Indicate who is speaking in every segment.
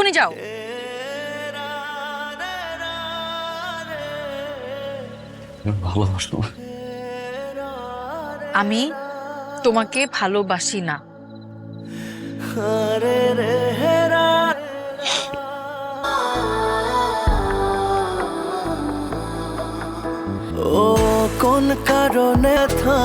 Speaker 1: এক্ষুনি যাও।
Speaker 2: ভালোবাসো?
Speaker 1: আমি তোমাকে ভালোবাসি না।
Speaker 3: ও কোন কারণে থা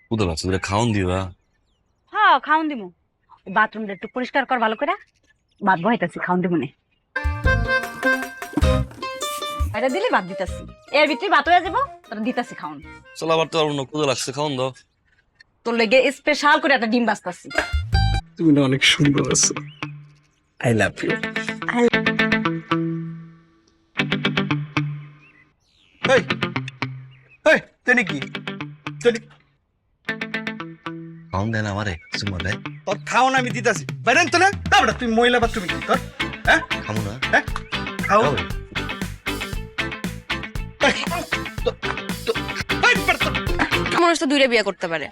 Speaker 2: ক্ষুধা লাগছে, তোরা খাওন দিবা?
Speaker 4: হ্যাঁ খাওন দিমু। বাথরুমটা একটু পরিষ্কার কর ভালো করে। ভাত বহাইতাছি, খাওন দিমু নে। এটা দিলে ভাত দিতাছি, এর ভিতরে ভাত হয়ে যাবো, তোর দিতাছি খাওন।
Speaker 2: চলো আবার তো অন্য ক্ষুধা লাগছে, খাওন দাও।
Speaker 4: তোর লেগে স্পেশাল করে একটা ডিম বাজতাছি।
Speaker 3: তুমি না অনেক সুন্দর আছো। I love you.
Speaker 5: এই এই তুই কি তুই
Speaker 2: খাওন দেন আমারে, চুম্মা দেয়।
Speaker 5: তোর খাওন আমি দিতাছি বাইরেন তো না, তারপরে তুই মহিলা বাথরুমে কি তোর? হ্যাঁ
Speaker 2: খামো না?
Speaker 5: হ্যাঁ খাও।
Speaker 2: খাও।
Speaker 1: মানুষ তো দুইটা বিয়ে করতে পারে।